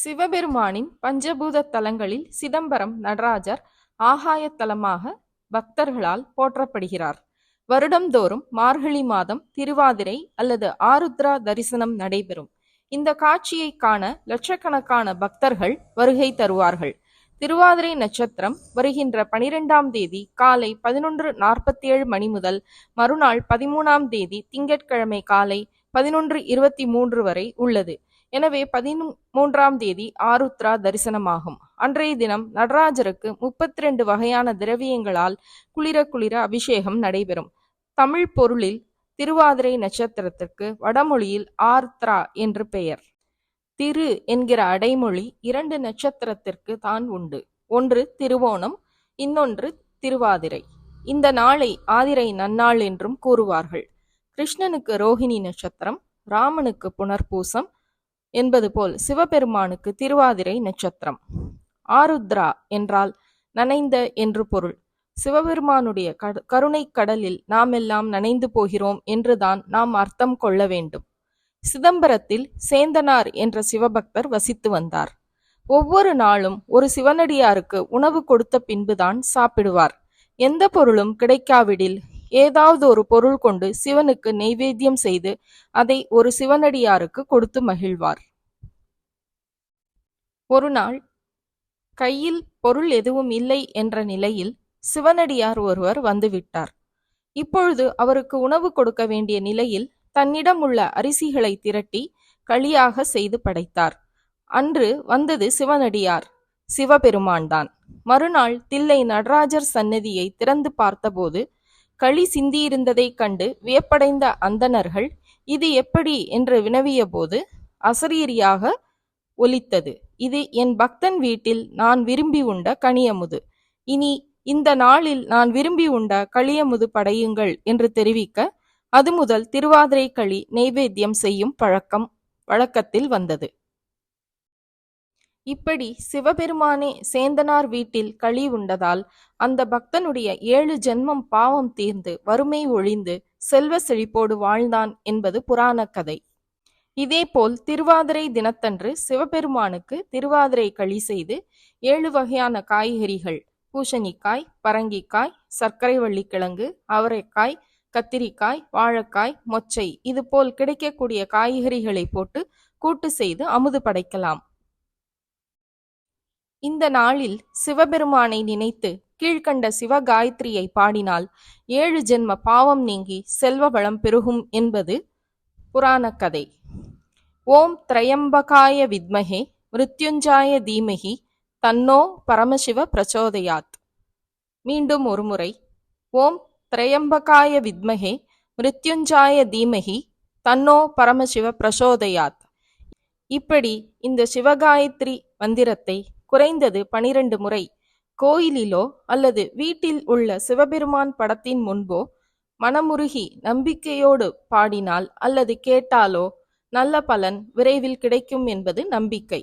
சிவபெருமானின் பஞ்சபூத தலங்களில் சிதம்பரம் நடராஜர் ஆகாயத்தலமாக பக்தர்களால் போற்றப்படுகிறார். வருடந்தோறும் மார்கழி மாதம் திருவாதிரை அல்லது ஆருத்ரா தரிசனம் நடைபெறும். இந்த காட்சியை காண லட்சக்கணக்கான பக்தர்கள் வருகை தருவார்கள். திருவாதிரை நட்சத்திரம் வருகின்ற 12ஆம் தேதி காலை 11:47 மணி முதல் மறுநாள் 13ஆம் தேதி திங்கட்கிழமை காலை 11:23 வரை உள்ளது. எனவே 13ஆம் தேதி ஆருத்ரா தரிசனமாகும். அன்றைய தினம் நடராஜருக்கு 32 வகையான திரவியங்களால் குளிர குளிர அபிஷேகம் நடைபெறும். தமிழ் பொருளில் திருவாதிரை நட்சத்திரத்திற்கு வடமொழியில் ஆர்த்ரா என்று பெயர். திரு என்கிற அடைமொழி 2 நட்சத்திரத்திற்கு தான் உண்டு. ஒன்று திருவோணம், இன்னொன்று திருவாதிரை. இந்த நாளை ஆதிரை நன்னாள் என்றும் கூறுவார்கள். கிருஷ்ணனுக்கு ரோஹிணி நட்சத்திரம், ராமனுக்கு புனர்பூசம் என்பது போல் சிவபெருமானுக்கு திருவாதிரை நட்சத்திரம். ஆருத்ரா என்றால் நனைந்த என்று பொருள். சிவபெருமானுடைய கருணை கடலில் நாம் எல்லாம் நனைந்து போகிறோம் என்றுதான் நாம் அர்த்தம் கொள்ள வேண்டும். சிதம்பரத்தில் சேந்தனார் என்ற சிவபக்தர் வசித்து வந்தார். ஒவ்வொரு நாளும் ஒரு சிவனடியாருக்கு உணவு கொடுத்த பின்புதான் சாப்பிடுவார். எந்த பொருளும் கிடைக்காவிடில் ஏதாவது ஒரு பொருள் கொண்டு சிவனுக்கு நெய்வேத்தியம் செய்து அதை ஒரு சிவனடியாருக்கு கொடுத்து மகிழ்வார். ஒரு நாள் கையில் பொருள் எதுவும் இல்லை என்ற நிலையில் சிவனடியார் ஒருவர் வந்துவிட்டார். இப்பொழுது அவருக்கு உணவு கொடுக்க வேண்டிய நிலையில் தன்னிடம் உள்ள அரிசிகளை திரட்டி களியாக செய்து படைத்தார். அன்று வந்தது சிவனடியார் சிவபெருமான் தான். மறுநாள் தில்லை நடராஜர் சன்னதியை திறந்து பார்த்தபோது களி சிந்தியிருந்ததைக் கண்டு வியப்படைந்த அந்தணர்கள் இது எப்படி என்று வினவிய போது அசரீரியாக ஒலித்தது. இது என் பக்தன் வீட்டில் நான் விரும்பி உண்ட கனியமுது. இனி இந்த நாளில் நான் விரும்பி உண்ட களியமுது படையுங்கள் என்று தெரிவிக்க அது முதல் திருவாதிரை களி நெய்வேத்தியம் செய்யும் வழக்கத்தில் வந்தது. இப்படி சிவபெருமானே சேந்தனார் வீட்டில் களி உண்டதால் அந்த பக்தனுடைய 7 ஜென்மம் பாவம் தீர்ந்து வறுமை ஒழிந்து செல்வ செழிப்போடு வாழ்ந்தான் என்பது புராண கதை. இதேபோல் திருவாதிரை தினத்தன்று சிவபெருமானுக்கு திருவாதிரை களி செய்து 7 வகையான காய்கறிகள், பூசணிக்காய், பரங்கிக்காய், சர்க்கரை வள்ளிக்கிழங்கு, அவரைக்காய், கத்திரிக்காய், வாழைக்காய், மொச்சை இது போல் கிடைக்கக்கூடிய காய்கறிகளை போட்டு கூட்டு செய்து அமுது படைக்கலாம். இந்த நாளில் சிவபெருமானை நினைத்து கீழ்கண்ட சிவகாயத்ரியை பாடினால் 7 ஜென்ம பாவம் நீங்கி செல்வ வளம் பெருகும் என்பது புராண கதை. ஓம் திரையம்பகாய வித்மஹே மிருத்யுஞ்சாய தீமஹி தன்னோ பரமசிவ பிரச்சோதயாத். மீண்டும் ஒரு முறை. ஓம் திரையம்பகாய வித்மஹே மிருத்யுஞ்சாய தீமஹி தன்னோ பரமசிவ பிரச்சோதயாத். இப்படி இந்த சிவகாயத்ரி மந்திரத்தை குறைந்தது 12 முறை கோயிலிலோ அல்லது வீட்டில் உள்ள சிவபெருமான் படத்தின் முன்போ மனமுருகி நம்பிக்கையோடு பாடினால் அல்லது கேட்டாலோ நல்ல பலன் விரைவில் கிடைக்கும் என்பது நம்பிக்கை.